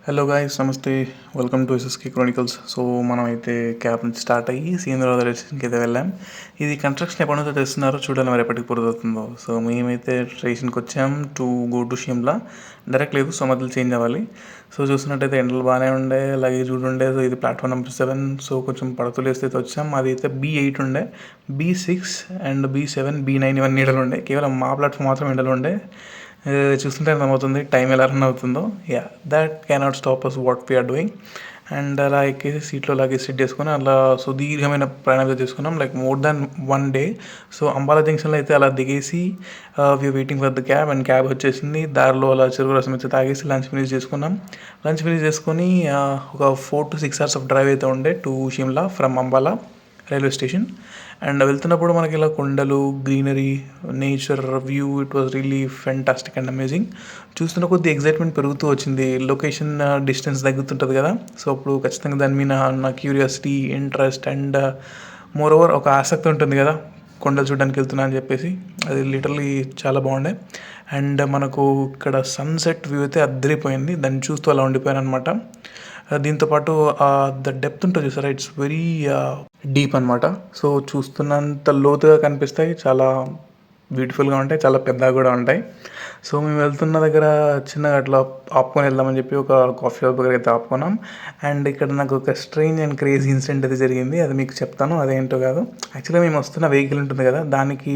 Hello guys, నమస్తే. Welcome to SSK chronicles. So మనమైతే cab నుంచి స్టార్ట్ అయ్యి సికింద్రాబాద్ రైల్వే స్టేషన్కి అయితే వెళ్ళాం. ఇది కన్స్ట్రక్షన్ ఎప్పటి నుంచో తెస్తున్నారో చూడాలి మరి ఎప్పటికి పూర్తవుతుందో. సో మేమైతే స్టేషన్కి వచ్చాం to go to Shimla. Direct లేదు, సో మధ్యలో చేంజ్ అవ్వాలి. సో చూస్తున్నట్టయితే ఎండలు బాగానే ఉండే, లగేజ్ కూడా ఉండే. సో ఇది ప్లాట్ఫామ్ నెంబర్ 7. సో కొంచెం పడతులేస్తే అయితే వచ్చాం. అది అయితే B8 ఉండే, B6 అండ్ B7, B9 ఇవన్నీ ఎండలు ఉండే. కేవలం మా ప్లాట్ఫామ్ మాత్రం ఎండలు ఉండే. చూస్తుంటే అర్థమవుతుంది టైం ఎలా రన్ అవుతుందో. That cannot stop us what we are doing. And అలా ఎక్కేసి సీట్లో అలాగే సిట్ చేసుకుని అలా సుదీర్ఘమైన ప్రయాణం చేసుకున్నాం, like more than 1 day. So Ambala జంక్షన్లో అయితే అలా దిగేసి we are waiting for the cab, and cab వచ్చేసింది. దారిలో అలా చెరుకు రసం అయితే తాగేసి లంచ్ ఫినిష్ చేసుకున్నాం. లంచ్ ఫినిష్ చేసుకొని ఒక 4 to 6 hours ఆఫ్ డ్రైవ్ అయితే ఉండే to Shimla from Ambala railway station. And వెళ్తున్నప్పుడు మనకి ఇలా కొండలు, greenery, nature view, it was really fantastic and amazing. చూస్తున్న కొద్ది ఎగ్జైట్మెంట్ పెరుగుతూ వచ్చింది. లొకేషన్ డిస్టెన్స్ తగ్గుతుంటుంది కదా, సో అప్పుడు ఖచ్చితంగా దాని మీద నా curiosity, interest and more over ఒక ఆసక్తి ఉంటుంది కదా, కొండలు చూడడానికి వెళ్తున్నా అని చెప్పేసి. అది లిటరలీ చాలా బాగుండే. అండ్ మనకు ఇక్కడ సన్సెట్ వ్యూ అయితే అద్దరిపోయింది. దాన్ని చూస్తూ అలా ఉండిపోయాను అనమాట. దీంతోపాటు ద డెప్త్ ఉంటుంది చూసారా, ఇట్స్ వెరీ డీప్ అనమాట. సో చూస్తున్నంత లోతుగా కనిపిస్తాయి, చాలా బ్యూటిఫుల్గా ఉంటాయి, చాలా పెద్దగా కూడా ఉంటాయి. సో మేము వెళ్తున్న దగ్గర చిన్నగా అట్లా ఆపుకొని వెళ్దామని చెప్పి ఒక కాఫీ షాప్ దగ్గర అయితే ఆపుకున్నాం. అండ్ ఇక్కడ నాకు ఒక స్ట్రేంజ్ అండ్ క్రేజీ ఇన్సిడెంట్ అయితే జరిగింది, అది మీకు చెప్తాను. అదేంటో కాదు, యాక్చువల్గా మేము వస్తున్న వెహికల్ ఉంటుంది కదా, దానికి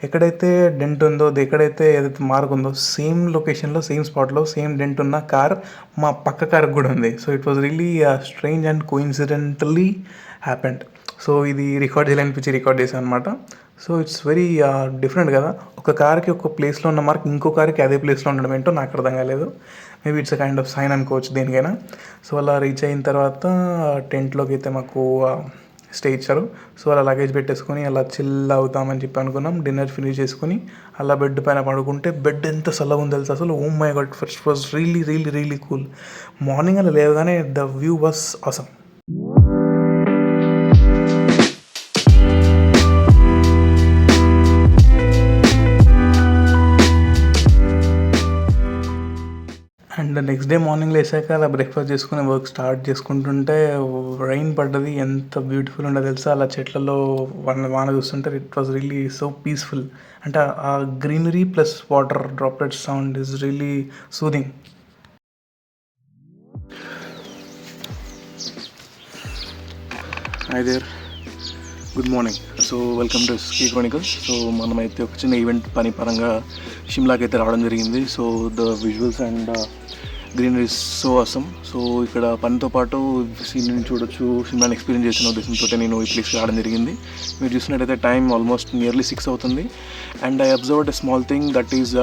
ఎక్కడైతే డెంట్ ఉందో, ఎక్కడైతే ఏదైతే మార్క్ ఉందో, సేమ్ లొకేషన్లో, సేమ్ స్పాట్లో సేమ్ డెంట్ ఉన్న కార్ మా పక్క కార్కి కూడా ఉంది. So it was really strange and coincidentally happened. So ఇది రికార్డ్ చేయాలనిపించి రికార్డ్ చేశాను అనమాట. సో ఇట్స్ వెరీ డిఫరెంట్ కదా, ఒక కార్కి ఒక ప్లేస్లో ఉన్న మార్క్ ఇంకో కార్కి అదే ప్లేస్లో ఉండడం ఏంటో నాకు అర్థం కాలేదు. Maybe it's a kind of sign అనుకోవచ్చు దేనికైనా. సో అలా రీచ్ అయిన తర్వాత టెంట్లోకి అయితే మాకు స్టే ఇచ్చారు. సో అలా లగేజ్ పెట్టేసుకొని అలా చిల్ అవుతామని చెప్పి అనుకున్నాం. డిన్నర్ ఫినిష్ చేసుకుని అలా బెడ్ పైన పడుకుంటే బెడ్ ఎంత చల్లగా ఉంది తెలుసు అసలు. Oh my God, first was really really really cool. Morning అలా లేవగానే the view was awesome. And next day morning లేసాక అలా బ్రేక్ఫాస్ట్ చేసుకుని వర్క్ స్టార్ట్ చేసుకుంటుంటే రైన్ పడ్డది. ఎంత బ్యూటిఫుల్ ఉండదు తెలుసా, అలా చెట్లలో వాన చూస్తుంటే it was really so peaceful. అంటే ఆ greenery plus water droplet sound is really soothing. Hi there, good morning. So welcome to SSK chronicles. So మనమైతే ఒక చిన్న ఈవెంట్ పని పరంగా షిమ్లాకి అయితే రావడం జరిగింది. So the visuals and greenery so awesome. So ఇక్కడ పనితో పాటు సీనరీని చూడొచ్చు, సినిమాని ఎక్స్పీరియన్స్ చేసిన ఉద్దేశంతో నేను ఈ ప్లేస్కి రావడం జరిగింది. మీరు చూసినట్టయితే టైం ఆల్మోస్ట్ నియర్లీ 6 అవుతుంది. And I observed a small thing, that is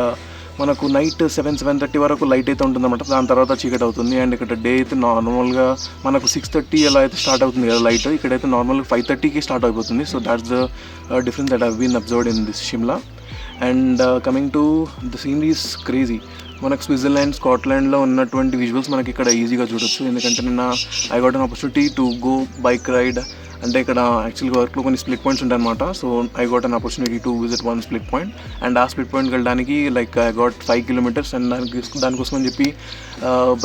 మనకు నైట్ 7-7:30 వరకు లైట్ అయితే ఉంటుందన్నమాట. దాని తర్వాత చీకటి అవుతుంది. అండ్ ఇక్కడ డే అయితే నార్మల్గా మనకు 6:30 అలా అయితే స్టార్ట్ అవుతుంది కదా లైట్, ఇక్కడైతే నార్మల్గా 5:30కి స్టార్ట్ అయిపోతుంది. So that's the difference that have been observed in this Shimla. And coming to the scenery is crazy. మనకు స్విట్జర్లాండ్, స్కాట్లాండ్లో ఉన్నటువంటి విజువల్స్ మనకి ఇక్కడ ఈజీగా చూడొచ్చు. ఎందుకంటే నిన్న I got an opportunity to go bike ride. అంటే ఇక్కడ యాక్చువల్గా వర్క్లో కొన్ని స్ప్లిట్ పాయింట్స్ ఉంటాయి అనమాట. So I got an opportunity to visit 1 split point. And ఆ స్ప్లిట్ పాయింట్కి వెళ్ళడానికి like I got 5 kilometers. And దానికోసం అని చెప్పి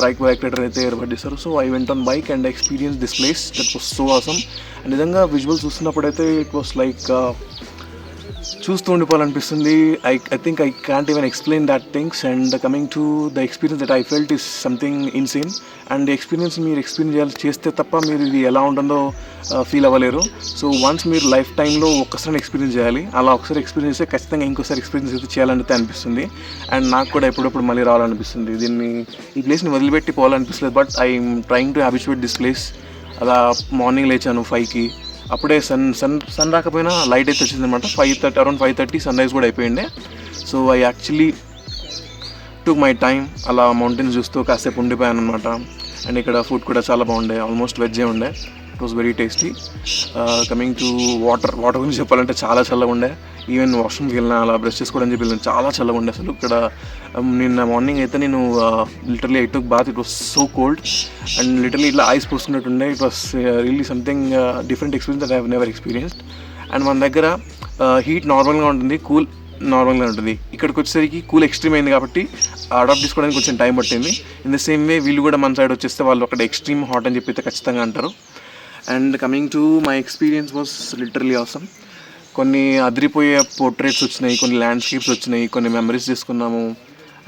బైక్ రైడర్ అయితే ఏర్పాటు చేస్తారు. So I went on bike and experience this place. That was so awesome. And నిజంగా విజువల్స్ చూస్తున్నప్పుడు అయితే ఇట్ వాస్ లైక్ చూస్తూ ఉండిపోవాలనిపిస్తుంది. I think I can't even explain that things. And coming to the experience that I felt is something insane. And experience మీరు experience చేస్తే తప్ప మీరు ఇది ఎలా ఉంటుందో ఫీల్ అవ్వలేరు. సో వన్స్ మీరు లైఫ్ టైంలో ఒక్కసారి ఎక్స్పీరియన్స్ చేయాలి. అలా ఒకసారి ఎక్స్పీరియన్స్ చేస్తే ఖచ్చితంగా ఇంకోసారి ఎక్స్పీరియన్స్ అయితే చేయాలని అనిపిస్తుంది. అండ్ నాకు కూడా ఎప్పుడప్పుడు మళ్ళీ రావాలనిపిస్తుంది. ఈ ప్లేస్ని వదిలిపెట్టి పోవాలనిపిస్తుంది. But I'm trying to habituate this place. అలా మార్నింగ్ లేచాను 5కి. అప్పుడే సన్ రాకపోయినా లైట్ అయితే వచ్చింది అనమాట. అరౌండ్ 5:30 సన్ రైజ్ కూడా అయిపోయిండే. So I actually took my time. అలా మౌంటైన్స్ చూస్తూ కాసేపు ఉండిపోయాను అనమాట. అండ్ ఇక్కడ ఫుడ్ కూడా చాలా బాగుండే, ఆల్మోస్ట్ వెజ్జే ఉండే. It was very tasty. Coming to water గురించి చెప్పాలంటే చాలా చల్లగా ఉండే. ఈవెన్ వాష్రూమ్కి వెళ్ళినా, అలా బ్రష్ చేసుకోవడానికి చెప్పి వెళ్ళిన చాలా చల్లగా ఉండే అసలు. ఇక్కడ నిన్న మార్నింగ్ అయితే నేను literally I took bath. It was so cold and literally ఇట్లా ఐస్ పోస్తున్నట్టుండే. It was really something different experience that I have never experienced. And మన దగ్గర హీట్ నార్మల్గా ఉంటుంది, కూల్ నార్మల్గా ఉంటుంది. ఇక్కడికి వచ్చేసరికి కూల్ ఎక్స్ట్రీమ్ అయింది కాబట్టి అడాప్ట్ చేసుకోవడానికి కొంచెం టైం పట్టింది. ఇన్ ద సేమ్ వే వీళ్ళు కూడా మన సైడ్ వచ్చేస్తే వాళ్ళు అక్కడ ఎక్స్ట్రీమ్ హాట్ అని చెప్పి అయితే ఖచ్చితంగా అంటారు. And coming to my experience was literally awesome. కొన్ని అదిరిపోయే పోర్ట్రేట్స్ వచ్చినాయి, కొన్ని ల్యాండ్స్కేప్స్ వచ్చినాయి, కొన్ని మెమరీస్ తీసుకున్నాము.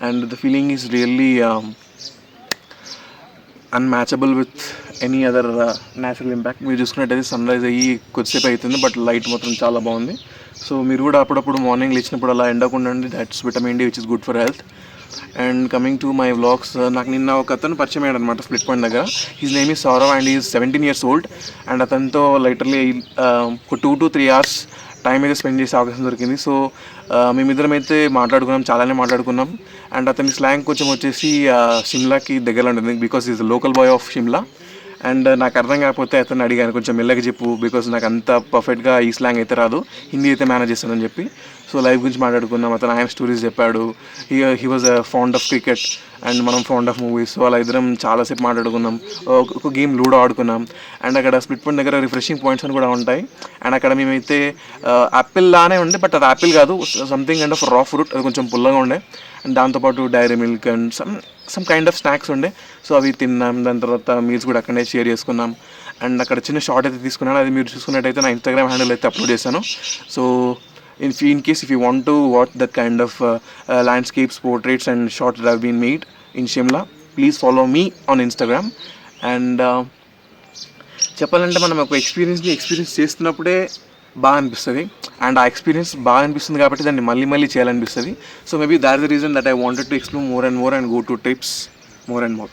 And the feeling is really unmatchable with any other natural impact. మీరు చూసుకున్నట్టయితే సన్ రైజ్ అయ్యి కొద్దిసేపు అవుతుంది, బట్ లైట్ మాత్రం చాలా బాగుంది. సో మీరు కూడా అప్పుడప్పుడు మార్నింగ్ లేచినప్పుడు అలా ఎండకుండా ఉండి, that's vitamin D which is good for health. And coming to my vlogs, నాకు నిన్న ఒక అతను పరిచయం అయ్యాడు అనమాట స్ప్లిట్ పాయింట్ దగ్గర. His name is Saurav and is 17 years old. And అతనితో లిటరలీ ఒక 2 to 3 hours టైం అయితే స్పెండ్ చేసే అవకాశం దొరికింది. సో మేమిద్దరం అయితే మాట్లాడుకున్నాం, చాలానే మాట్లాడుకున్నాం. అండ్ అతని స్లాంగ్ కొంచెం వచ్చేసి షిమ్లాకి దగ్గరలో ఉంటుంది, because is local boy of Shimla. And నాకు అర్థం కాకపోతే అతను అడిగాను కొంచెం మెల్లగా చెప్పు, బికాస్ నాకు అంత పర్ఫెక్ట్గా ఈ స్లాంగ్ అయితే రాదు, హిందీ అయితే మేనేజ్ చేస్తానని చెప్పి. సో లైఫ్ గురించి మాట్లాడుకున్నాం, అతను ఆయన స్టోరీస్ చెప్పాడు. He was fond of cricket and మనం ఫౌండ్ ఆఫ్ మూవీస్. సో అలా ఇద్దరం చాలాసేపు మాట్లాడుకున్నాం. ఒక గేమ్ లూడో ఆడుకున్నాం. అండ్ అక్కడ స్ప్లిట్ పాయింట్ దగ్గర రిఫ్రెషింగ్ పాయింట్స్ అని కూడా ఉంటాయి. అండ్ అక్కడ మేమైతే యాపిల్ లానే ఉండే, బట్ అది యాపిల్ కాదు, something kind of raw fruit, అది కొంచెం పుల్లగా ఉండే. అండ్ దాంతోపాటు Dairy Milk and some kind of snacks ఉండే. సో అవి తిన్నాం. దాని తర్వాత మీల్స్ కూడా అక్కడనే షేర్ చేసుకున్నాం. అండ్ అక్కడ చిన్న షార్ట్ అయితే తీసుకున్నాను, అది మీరు చూసుకున్నట్టయితే నా ఇన్స్టాగ్రామ్ హ్యాండిల్ అయితే అప్లోడ్ చేశాను. So in case if you want to watch that kind of landscapes, portraits and shots that have been made in Shimla, please follow me on Instagram. And చెప్పాలంటే మనం ఒక ఎక్స్పీరియన్స్ చేస్తున్నప్పుడే బాగా అనిపిస్తుంది. And ఆ experience బాగా అనిపిస్తుంది కాబట్టి దాన్ని మళ్ళీ చేయాలనిపిస్తుంది. So maybe that the reason that I wanted to explore more and go to trips more and more.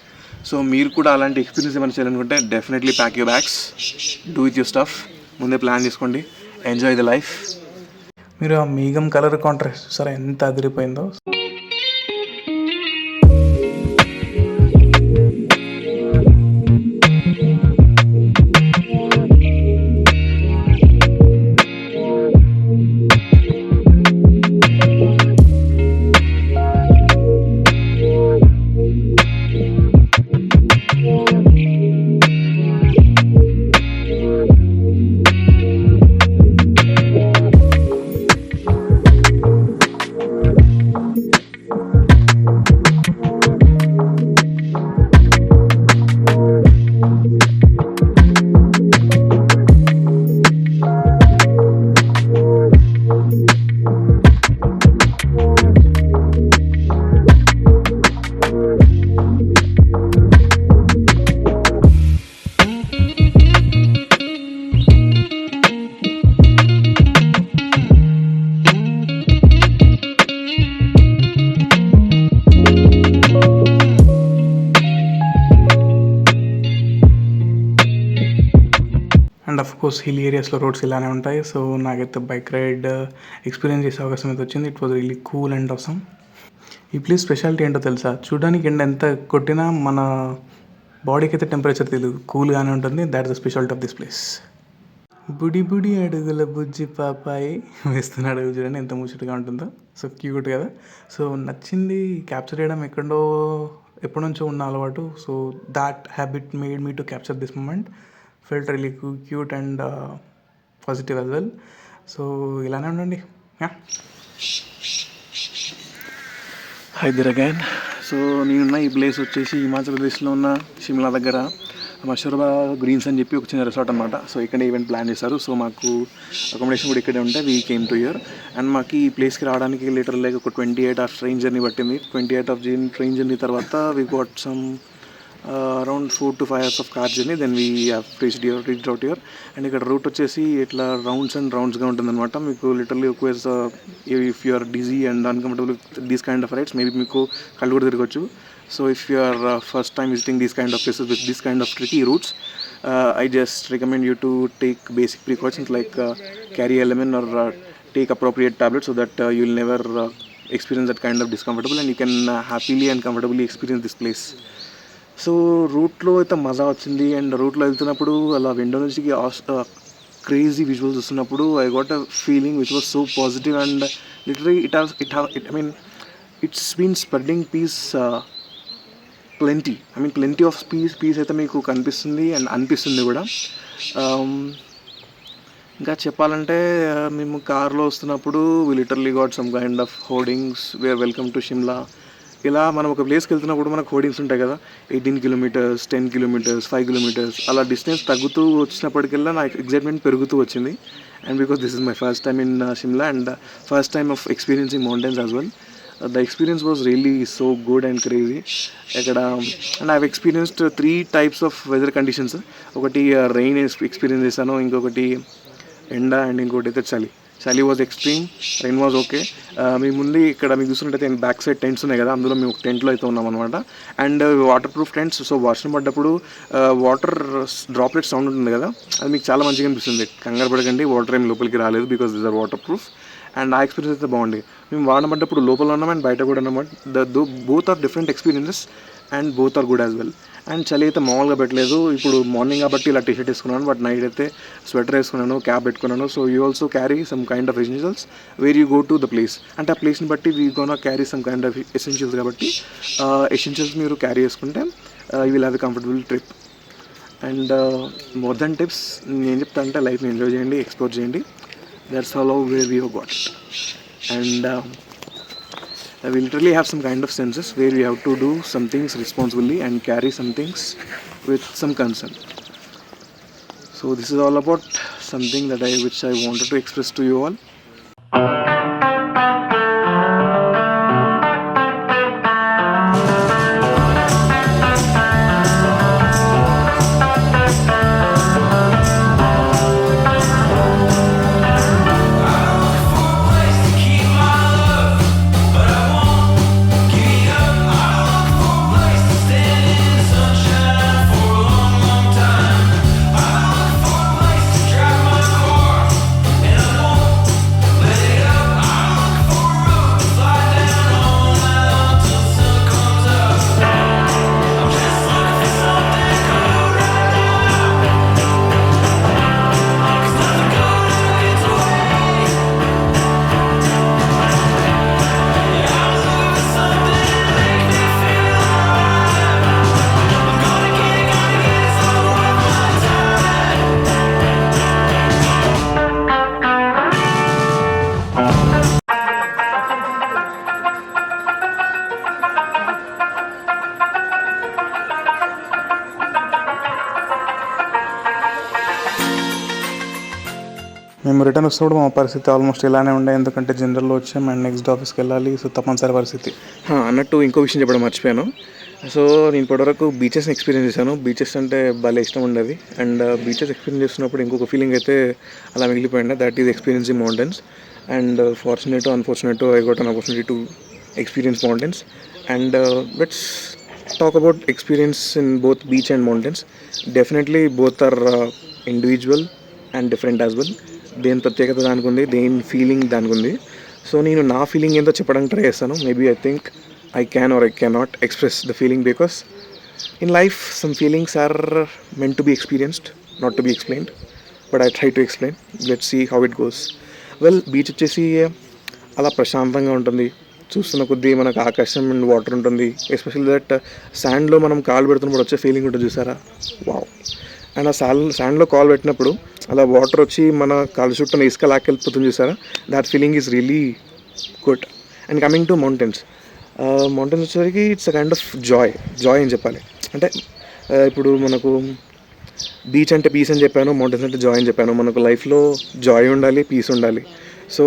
So మీరు కూడా అలాంటి ఎక్స్పీరియన్స్ ఏమైనా చేయాలనుకుంటే definitely pack your bags, do with your stuff, ముందే ప్లాన్ చేసుకోండి, ఎంజాయ్ ద లైఫ్. మీరు ఆ మేఘం కలర్ కాంట్రాస్ట్ చూసారా ఎంత అదిరిపోయిందో. అండ్ ఆఫ్ కోర్స్ హిల్ ఏరియాస్లో రోడ్స్ ఇలానే ఉంటాయి. సో నాకైతే బైక్ రైడ్ ఎక్స్పీరియన్స్ చేసే అవకాశం అయితే వచ్చింది. It was really cool and awesome. ఈ ప్లేస్ స్పెషాలిటీ ఏంటో తెలుసా? చూడడానికి ఎండ ఎంత కొట్టినా మన బాడీకి అయితే టెంపరేచర్ తెలియదు, కూల్గానే ఉంటుంది. That the speciality of this place. బుడి అడుగుల బుజ్జి పాపాయి వేస్తున్నాడు, చూడండి ఎంత ముచ్చటగా ఉంటుందో. సో క్యూట్ కదా. సో నచ్చింది, క్యాప్చర్ చేయడం ఎప్పటి నుంచో ఉన్న అలవాటు. So that habit made me to capture this moment. Felt really cute and positive as well. So ఇలానే ఉండండి. High there again. సో నేనున్న ఈ ప్లేస్ వచ్చేసి హిమాచల్ ప్రదేశ్లో ఉన్న షిమ్లా దగ్గర మషూర్బా గ్రీన్స్ అని చెప్పి ఒక చిన్న రిసార్ట్ అనమాట. సో ఇక్కడ ఈవెంట్ ప్లాన్ చేశారు. సో మాకు అకామిడేషన్ కూడా ఇక్కడే ఉంటే we came to year. And మాకు ఈ ప్లేస్కి రావడానికి లిటరల్లీ ఒక 28 hours ట్రైన్ జర్నీ పట్టింది. 28 hours ట్రైన్ జర్నీ తర్వాత we got some around 4 to 5 hours of car journey. Then we have reached out here. And ఇక్కడ రూట్ వచ్చేసి ఇట్లా రౌండ్స్గా ఉంటుందన్నమాట. మీకు లిటరల్లీ ఒకవేళ if you are dizzy and uncomfortable these kind of rides, maybe మీకు కళ్ళు కూడా తిరగచ్చు. So if you are first time visiting these kind of places with this kind of tricky routes, I just recommend you to take basic precautions like carry a lemon or take appropriate tablets so that you'll never experience that kind of discomfortable and you can happily and comfortably experience this place. So రూట్లో అయితే మజా వచ్చింది. And రూట్లో వెళ్తున్నప్పుడు అలా window నుంచి crazy visuals వస్తున్నప్పుడు I got a feeling which was so positive and literally it's been spreading peace plenty of peace అయితే మీకు కనిపిస్తుంది అండ్ అనిపిస్తుంది కూడా. ఇంకా చెప్పాలంటే మేము కార్లో వస్తున్నప్పుడు we literally got some kind of hoardings where welcome to Shimla. ఇలా మనం ఒక ప్లేస్కి వెళ్తున్నప్పుడు మనకు హోర్డింగ్స్ ఉంటాయి కదా, 18 కిలోమీటర్స్, 10 కిలోమీటర్స్, 5 కిలోమీటర్స్, అలా డిస్టెన్స్ తగ్గుతూ వచ్చినప్పటికల్లా నాకు ఎగ్జైట్మెంట్ పెరుగుతూ వచ్చింది. And because this is my first time in Shimla and first time of experiencing mountains as well. The experience was really so good and crazy. ఇక్కడ and I have experienced 3 types of weather conditions. ఒకటి rain experience చేశాను, ఇంకొకటి ఎండ, and ఇంకోటి అయితే చలి was extreme, rain was okay. మీ ముందు ఇక్కడ మీకు చూస్తున్నట్టయితే బ్యాక్ సైడ్ టెంట్స్ ఉన్నాయి కదా, అందులో మేము ఒక టెంట్లో అయితే ఉన్నాం అనమాట. And water proof tents. So వర్షం పడ్డప్పుడు వాటర్ డ్రాప్లెట్ సౌండ్ ఉంటుంది కదా, అది మీకు చాలా మంచిగా అనిపిస్తుంది. కంగారు పడకండి, వాటర్ ఏం లోపలికి రాలేదు because this are waterproof. And ఆ ఎక్స్పీరియన్స్ అయితే బాగుంది. మేము వాడబడ్డప్పుడు లోపల ఉన్నాం అండ్ బయట కూడా ఉన్నాం. Both are different experiences and both are good as well. And చలి అయితే మామూలుగా పెట్టలేదు. ఇప్పుడు మార్నింగ్ కాబట్టి ఇలా టీ షర్ట్ వేసుకున్నాను, బట్ నైట్ అయితే స్వెటర్ వేసుకున్నాను, క్యాప్ పెట్టుకున్నాను. So you also carry some kind of essentials where you go to the place. అంటే ఆ ప్లేస్ని బట్టి we gonna carry some kind of essentials కాబట్టి ఎసెన్షియల్స్ మీరు క్యారీ చేసుకుంటే you will have a comfortable trip. And more than tips నేను చెప్తా అంటే లైఫ్ని ఎంజాయ్ చేయండి, ఎక్స్ప్లోర్ చేయండి. That's all where we have got. And we literally have some kind of senses where we have to do some things responsibly and carry some things with some concern. So this is all about something that which I wanted to express to you all. మేము return వస్తున్నప్పుడు మా పరిస్థితి almost ఇలానే ఉండే, ఎందుకంటే జనరల్లో వచ్చాం and next ఆఫీస్కి వెళ్ళాలి. సో తప్పనిసరి పరిస్థితి. అన్నట్టు ఇంకో విషయం చెప్పడం మర్చిపోయాను. సో నేను ఇప్పటివరకు బీచెస్ని ఎక్స్పీరియన్స్ చేశాను. బీచెస్ అంటే భలే ఇష్టం ఉండేది. అండ్ బీచెస్ ఎక్స్పీరియన్స్ చేస్తున్నప్పుడు ఇంకొక ఫీలింగ్ అయితే అలా మిగిలిపోయింది, that is experiencing mountains. And fortunate unfortunate I got an opportunity to experience mountains. And let's talk about experience in both beach and mountains. Definitely both are individual and different as well. దేని ప్రత్యేకత దానికి ఉంది, దేని feeling దానికి ఉంది. So నేను నా feeling ఏంటో చెప్పడానికి ట్రై చేస్తాను. Maybe I think I can or I cannot express the feeling because in life some feelings are meant to be experienced, not to be explained. But I try to explain. Let's see how it goes. Well, beach వచ్చేసి అలా ప్రశాంతంగా ఉంటుంది. చూస్తున్న కొద్దీ మనకు ఆకాశం and water ఉంటుంది. Especially that శాండ్లో మనం కాలు పెడుతున్నప్పుడు వచ్చే ఫీలింగ్ ఉంటుంది చూసారా, వావ్. అండ్ ఆ శాండ్లో కాలు పెట్టినప్పుడు అలా వాటర్ వచ్చి మన కాలు చుట్టూ ఇసుక లాక్కెళ్ళిపోతుంది చూసారా, that feeling is really good. And coming to mountains వచ్చేసరికి it's a kind of joy అని చెప్పాలి. అంటే ఇప్పుడు మనకు బీచ్ అంటే పీస్ అని చెప్పాను, మౌంటైన్స్ అంటే జాయ్ అని చెప్పాను. మనకు లైఫ్లో జాయ్ ఉండాలి, పీస్ ఉండాలి. సో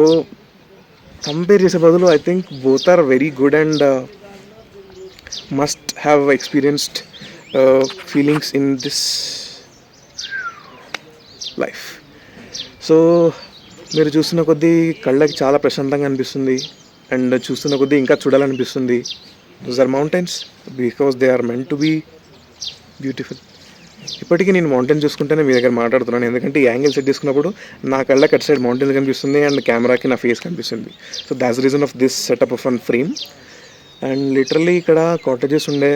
కంపేర్ చేసే బదులు I think both are very good and must have experienced feelings in this life. So మీరు చూస్తున్న కొద్దీ కళ్ళకి చాలా ప్రశాంతంగా అనిపిస్తుంది అండ్ చూస్తున్న కొద్దీ ఇంకా చూడాలనిపిస్తుంది. Those are mountains because they are meant to be beautiful. ఇప్పటికీ నేను మౌంటైన్ చూసుకుంటేనే మీ దగ్గర మాట్లాడుతున్నాను, ఎందుకంటే ఈ యాంగిల్ సెట్ చేసుకున్నప్పుడు నా కళ్ళకి అటు సైడ్ మౌంటైన్ కనిపిస్తుంది అండ్ కెమెరాకి నా ఫేస్ కనిపిస్తుంది. So that's the reason of this setup of an frame. And literally ఇక్కడ కాటేజెస్ ఉండే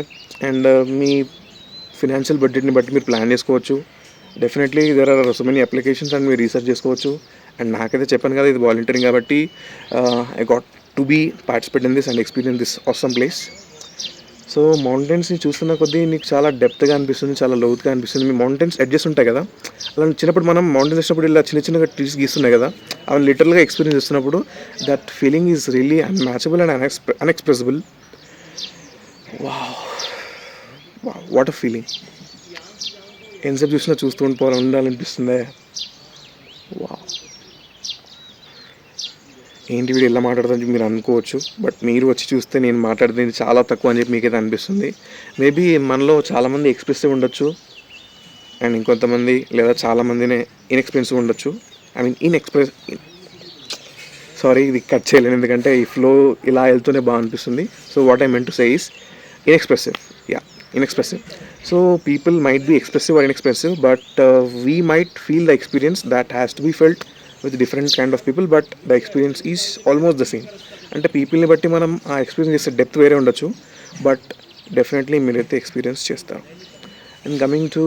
అండ్ మీ ఫినాన్షియల్ బడ్జెట్ని బట్టి మీరు ప్లాన్ చేసుకోవచ్చు. Definitely there are so many applications and మీరు రీసెర్చ్ చేసుకోవచ్చు. అండ్ నాకైతే చెప్పాను కదా, ఇది వాలంటీరింగ్ కాబట్టి I got to be participate in this and experience this awesome place. So మౌంటైన్స్ని చూస్తున్న కొద్దీ నీకు చాలా డెప్త్గా అనిపిస్తుంది, చాలా లోతుగా అనిపిస్తుంది. మీ మౌంటైన్స్ ఎడ్జెస్ ఉంటాయి కదా, అలా చిన్నప్పుడు మనం మౌంటైన్స్ వచ్చినప్పుడు ఇలా చిన్న చిన్నగా ట్రీస్ గీస్తున్నాయి కదా, అవి లిటరల్గా ఎక్స్పీరియన్స్ చేస్తున్నప్పుడు that feeling is really unmatchable and unexpressible. What a feeling. ఎంతసేపు చూసినా చూస్తూ ఉండాలనిపిస్తుందే. వా ఏంటి వీడు ఇలా మాట్లాడుతుందని చెప్పి మీరు అనుకోవచ్చు, బట్ మీరు వచ్చి చూస్తే నేను మాట్లాడుతుంది చాలా తక్కువ అని చెప్పి మీకైతే అనిపిస్తుంది. మేబీ మనలో చాలామంది ఎక్స్ప్రెసివ్ ఉండొచ్చు, అండ్ ఇంకొంతమంది లేదా చాలామందినే ఇన్ఎక్స్ప్రెసివ్ ఉండొచ్చు. ఐ మీన్ సారీ, ఇది కట్ చేయలేను ఎందుకంటే ఈ ఫ్లో ఇలా వెళ్తూనే బాగా అనిపిస్తుంది. So what I meant to say is inexpressive. So people might be expressive or inexpressive, but we might feel the experience that has to be felt with different kind of people, but the experience is almost the same. అంటే పీపుల్ని బట్టి మనం ఆ experience చేసే depth వేరే ఉండొచ్చు, but definitely మీరైతే experience చేస్తారు. అండ్ కమింగ్ టు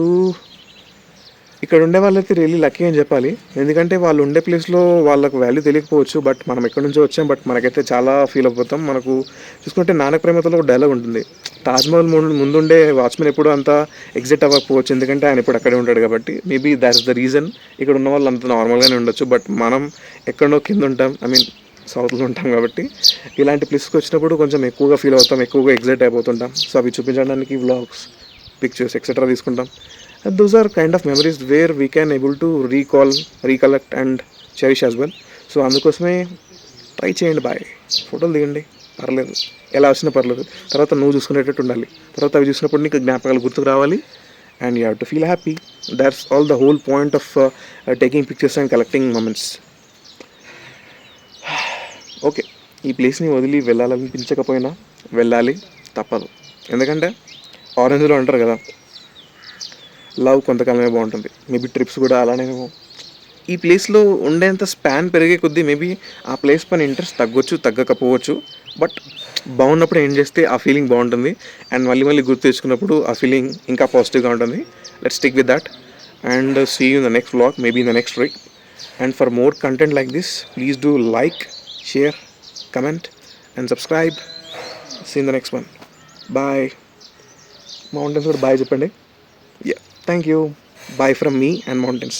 ఇక్కడ ఉండే వాళ్ళైతే రియల్లీ లక్కీ అని చెప్పాలి, ఎందుకంటే వాళ్ళు ఉండే ప్లేస్లో వాళ్ళకు వాల్యూ తెలియకపోవచ్చు, బట్ మనం ఎక్కడి నుంచో వచ్చాం, బట్ మనకైతే చాలా ఫీల్ అయిపోతాం. మనకు చూసుకుంటే నానక ప్రేమతలో ఒక డైలాగ్ ఉంటుంది, తాజ్మహల్ ముందుండే వాచ్మెన్ ఎప్పుడు అంతా ఎగ్జిట్ అవ్వకపోవచ్చు, ఎందుకంటే ఆయన ఇప్పుడు అక్కడే ఉంటాడు కాబట్టి. మేబీ దాట్స్ ద రీజన్ ఇక్కడ ఉన్న వాళ్ళు అంత నార్మల్గానే ఉండొచ్చు, బట్ మనం ఎక్కడో కింద ఉంటాం, ఐ మీన్ సౌత్లో ఉంటాం కాబట్టి ఇలాంటి ప్లేస్కి వచ్చినప్పుడు కొంచెం ఎక్కువగా ఫీల్ అవుతాం, ఎక్కువగా ఎగ్జైట్ అయిపోతుంటాం. సో అవి చూపించడానికి వ్లాగ్స్, పిక్చర్స్ ఎక్సెట్రా తీసుకుంటాం. Those are kind of memories where we can able to recollect and cherish as well. So అందుకోసమే ట్రై చేయండి, బాయ్, ఫోటోలు దిగండి, పర్లేదు, ఎలా వచ్చినా పర్లేదు, తర్వాత నువ్వు చూసుకునేటట్టు ఉండాలి, తర్వాత అవి చూసినప్పుడు నీకు జ్ఞాపకాలు గుర్తుకు రావాలి, and you have to feel happy. That's all the whole point of taking pictures and collecting moments. Okay, ఈ ప్లేస్ని వదిలి వెళ్ళాలనిపించకపోయినా వెళ్ళాలి, తప్పదు. ఎందుకంటే ఆరెంజ్లో అంటారు కదా, లవ్ కొంతకాలమే బాగుంటుంది. మేబీ ట్రిప్స్ కూడా అలానే. ఈ ప్లేస్లో ఉండేంత స్పాన్ పెరిగే కొద్దీ మేబీ ఆ ప్లేస్ పైన ఇంట్రెస్ట్ తగ్గొచ్చు, తగ్గకపోవచ్చు, బట్ బాగున్నప్పుడు ఏం చేస్తే ఆ ఫీలింగ్ బాగుంటుంది, అండ్ మళ్ళీ మళ్ళీ గుర్తు తెచ్చుకున్నప్పుడు ఆ ఫీలింగ్ ఇంకా పాజిటివ్గా ఉంటుంది. Let's stick with that and see you in the next vlog, maybe in the next trip. And for more content like this, please do like, share, comment and subscribe. See in the next one. Bye. Mountains కూడా bye చెప్పండి. Thank you. Bye from me and mountains.